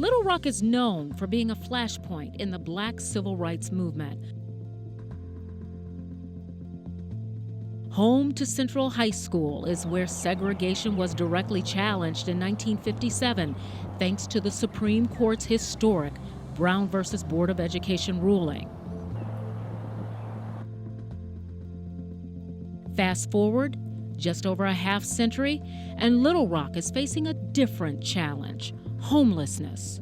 Little Rock is known for being a flashpoint in the Black civil rights movement. Home to Central High School is where segregation was directly challenged in 1957, thanks to the Supreme Court's historic Brown versus Board of Education ruling. Fast forward just over a half century, and Little Rock is facing a different challenge: homelessness.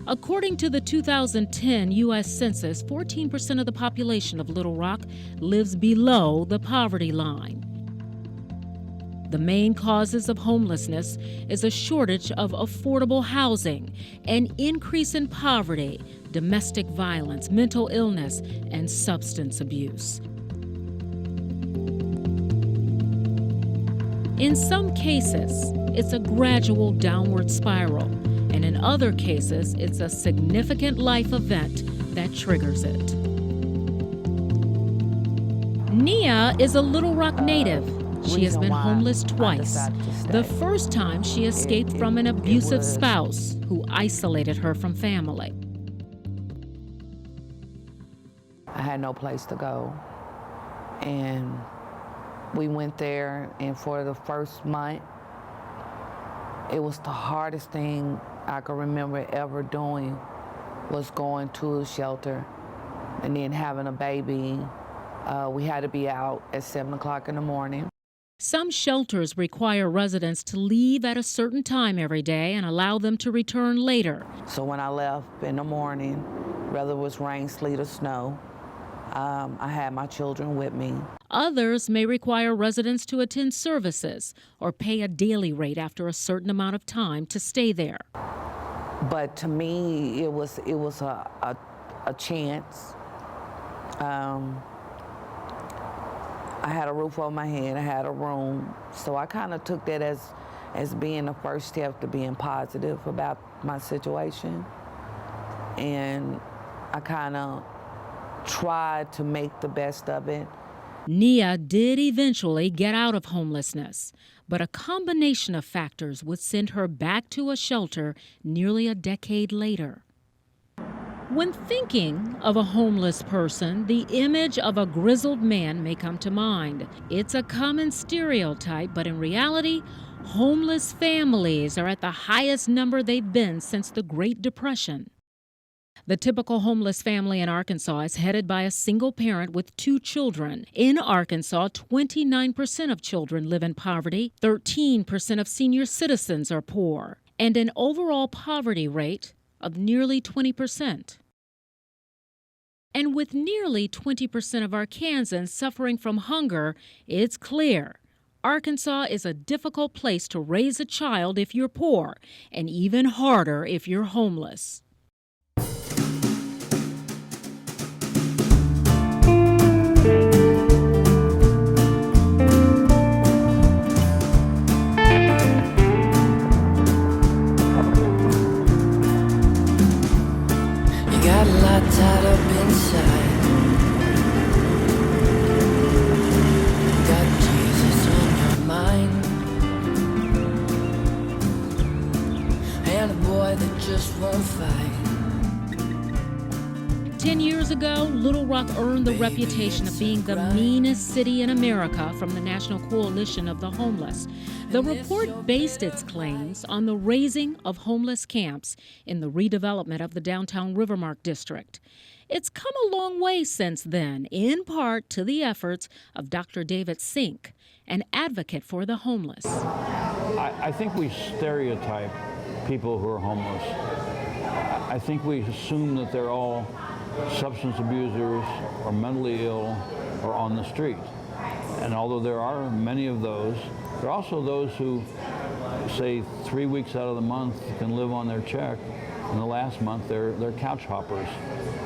According to the 2010 U.S. Census, 14% of the population of Little Rock lives below the poverty line. The main causes of homelessness is a shortage of affordable housing, an increase in poverty, domestic violence, mental illness, and substance abuse. In some cases, it's a gradual downward spiral, and in other cases, it's a significant life event that triggers it. Nia is a Little Rock native. She has been homeless twice. The first time she escaped from an abusive spouse who isolated her from family. I had no place to go, and we went there, and for the first month, it was the hardest thing I could remember ever doing, was going to a shelter and then having a baby. We had to be out at 7 o'clock in the morning. Some shelters require residents to leave at a certain time every day and allow them to return later. So when I left in the morning, whether it was rain, sleet, or snow, I had my children with me. Others may require residents to attend services or pay a daily rate after a certain amount of time to stay there. But to me, it was a chance. I had a roof over my head, I had a room, so I kind of took that as being the first step to being positive about my situation. And I kind of tried to make the best of it. Nia did eventually get out of homelessness, but a combination of factors would send her back to a shelter nearly a decade later. When thinking of a homeless person, the image of a grizzled man may come to mind. It's a common stereotype, but in reality, homeless families are at the highest number they've been since the Great Depression. The typical homeless family in Arkansas is headed by a single parent with 2 children. In Arkansas, 29% of children live in poverty, 13% of senior citizens are poor, and an overall poverty rate of nearly 20%. And with nearly 20% of Arkansans suffering from hunger, it's clear Arkansas is a difficult place to raise a child if you're poor, and even harder if you're homeless. Tied up inside. Got Jesus on your mind. And a boy that just won't fight. 10 years ago, Little Rock earned the reputation of being the meanest city in America from the National Coalition of the Homeless. The report based its claims on the raising of homeless camps in the redevelopment of the downtown Rivermark district. It's come a long way since then, in part to the efforts of Dr. David Sink, an advocate for the homeless. I think we stereotype people who are homeless. I think we assume that they're all substance abusers or mentally ill or on the street. And although there are many of those, there are also those who, say, 3 weeks out of the month can live on their check, and the last month they're couch hoppers.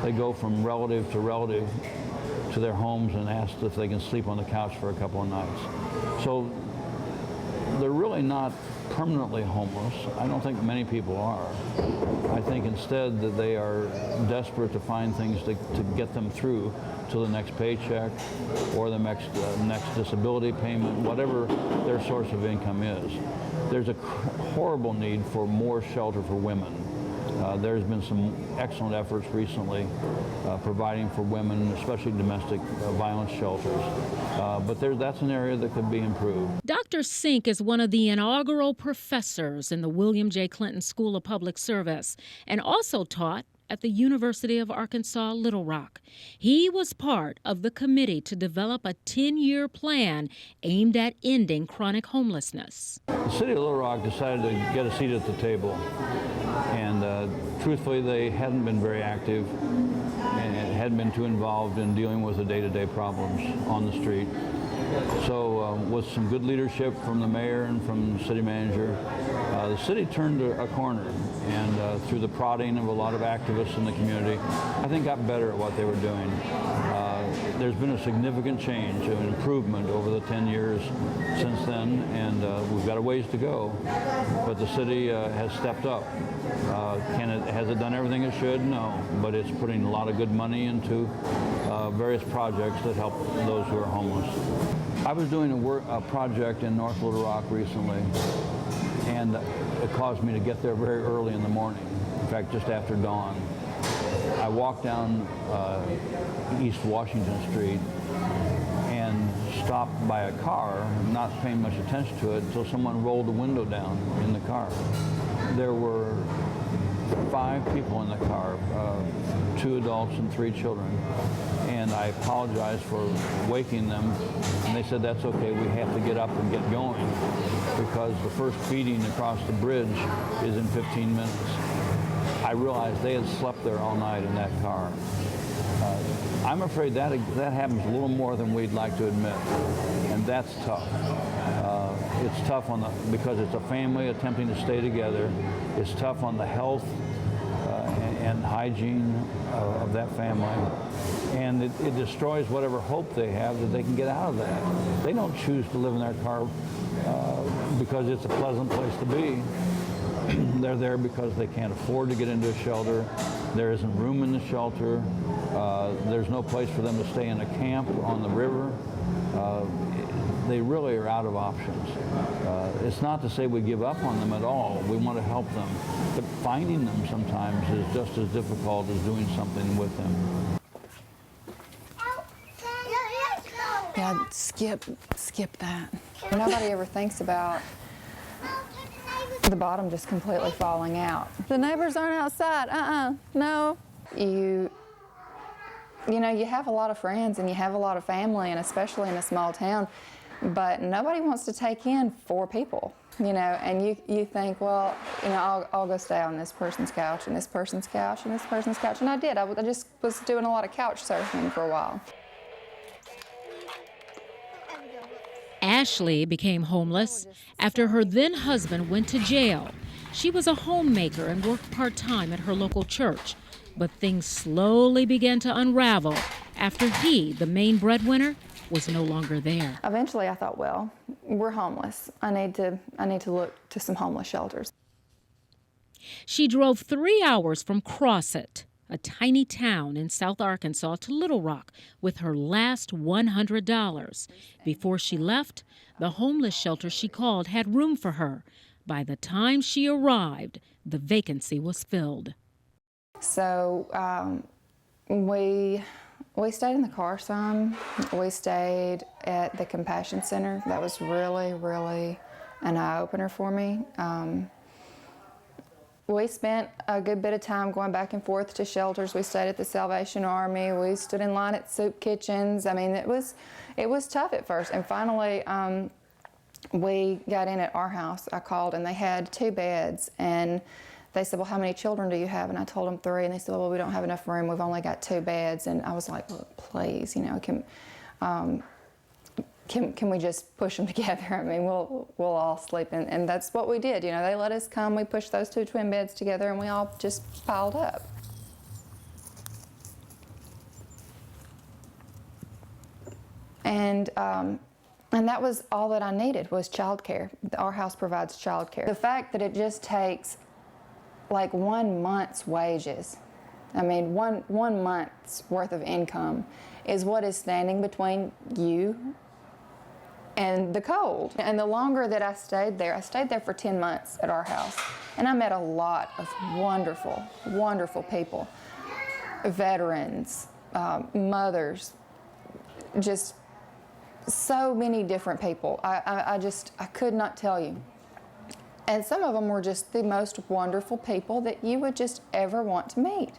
They go from relative to their homes and ask if they can sleep on the couch for a couple of nights. So they're really not permanently homeless. I don't think many people are. I think instead that they are desperate to find things to get them through to the next paycheck or the next disability payment, whatever their source of income is. There's a horrible need for more shelter for women. There's been some excellent efforts recently providing for women, especially domestic violence shelters. But that's an area that could be improved. Dr. Sink is one of the inaugural professors in the William J. Clinton School of Public Service and also taught at the University of Arkansas, Little Rock. He was part of the committee to develop a 10-year plan aimed at ending chronic homelessness. The city of Little Rock decided to get a seat at the table, and truthfully they hadn't been very active and hadn't been too involved in dealing with the day-to-day problems on the street. So with some good leadership from the mayor and from the city manager, the city turned a corner, and through the prodding of a lot of activists in the community, I think got better at what they were doing. There's been a significant change, an improvement over the 10 years since then, and we've got a ways to go, but the city has stepped up. Has it done everything it should? No, but it's putting a lot of good money into various projects that help those who are homeless. I was doing a project in North Little Rock recently, and it caused me to get there very early in the morning, in fact, just after dawn. I walked down East Washington Street and stopped by a car, not paying much attention to it, until someone rolled the window down in the car. There were 5 people in the car, 2 adults and 3 children. And I apologized for waking them, and they said, that's okay, we have to get up and get going because the first feeding across the bridge is in 15 minutes. I realized they had slept there all night in that car. I'm afraid that happens a little more than we'd like to admit, and that's tough. It's tough because it's a family attempting to stay together. It's tough on the health and hygiene of that family, and it destroys whatever hope they have that they can get out of that. They don't choose to live in their car because it's a pleasant place to be. They're there because they can't afford to get into a shelter. There isn't room in the shelter. There's no place for them to stay in a camp on the river. They really are out of options. It's not to say we give up on them at all. We want to help them. But finding them sometimes is just as difficult as doing something with them. Yeah, skip that. Nobody ever thinks about the bottom just completely falling out. The neighbors aren't outside. No. You know, you have a lot of friends and you have a lot of family, and especially in a small town, but nobody wants to take in 4 people, you know, and you think, well, you know, I'll go stay on this person's couch and this person's couch and this person's couch, and I did. I just was doing a lot of couch surfing for a while. Ashley became homeless after her then husband went to jail. She was a homemaker and worked part-time at her local church, but things slowly began to unravel after he, the main breadwinner, was no longer there. Eventually I thought, well, we're homeless. I need to look to some homeless shelters. She drove 3 hours from Crossett, a tiny town in South Arkansas, to Little Rock with her last $100. Before she left, the homeless shelter she called had room for her. By the time she arrived, the vacancy was filled. So we stayed in the car some. We stayed at the Compassion Center. That was really, really an eye-opener for me. We spent a good bit of time going back and forth to shelters. We stayed at the Salvation Army. We stood in line at soup kitchens. I mean, it was tough at first. And finally, we got in at our house. I called, and they had 2 beds. And they said, well, how many children do you have? And I told them 3. And they said, well, we don't have enough room. We've only got 2 beds. And I was like, look, please, you know, can we just push them together? I mean, we'll all sleep. And that's what we did. You know, they let us come. We pushed those 2 twin beds together, and we all just piled up. And And that was all that I needed, was childcare. Our house provides childcare. The fact that it just takes like 1 month's wages, I mean, one month's worth of income is what is standing between you and the cold. And the longer that I stayed there for 10 months at our house, and I met a lot of wonderful, wonderful people, veterans, mothers, just so many different people. I could not tell you. And some of them were just the most wonderful people that you would just ever want to meet.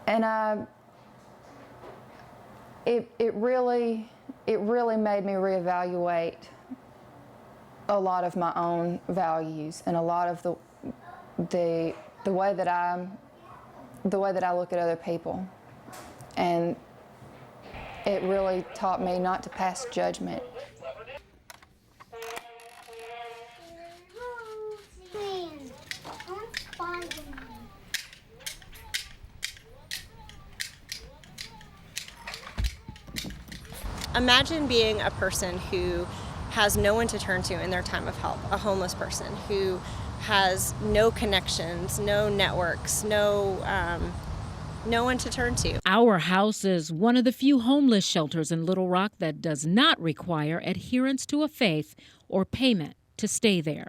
And it really made me reevaluate a lot of my own values and a lot of the way that I look at other people. And it really taught me not to pass judgment. Imagine being a person who has no one to turn to in their time of help, a homeless person who has no connections, no networks, no one to turn to. Our house is one of the few homeless shelters in Little Rock that does not require adherence to a faith or payment to stay there.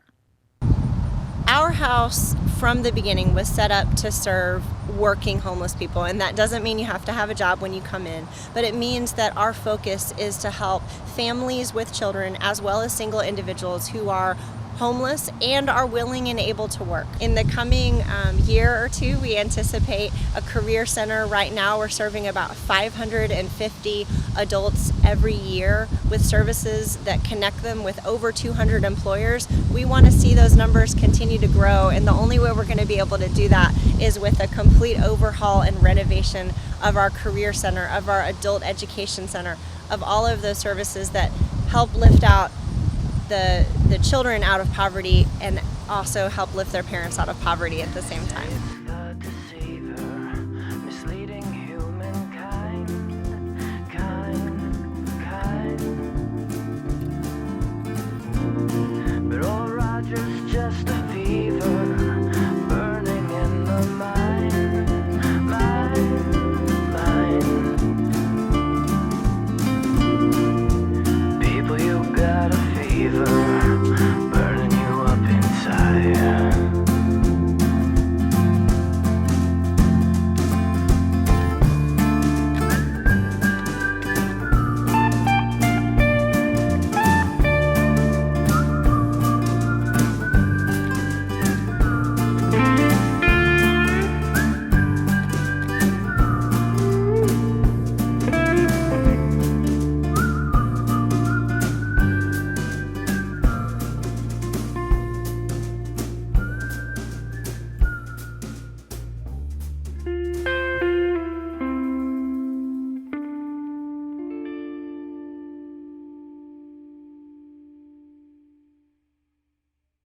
Our house, from the beginning, was set up to serve working homeless people, and that doesn't mean you have to have a job when you come in, but it means that our focus is to help families with children as well as single individuals who are homeless and are willing and able to work. In the coming year or two, we anticipate a career center. Right now, we're serving about 550 adults every year with services that connect them with over 200 employers. We want to see those numbers continue to grow, and the only way we're going to be able to do that is with a complete overhaul and renovation of our career center, of our adult education center, of all of those services that help lift out the children out of poverty and also help lift their parents out of poverty at the same time.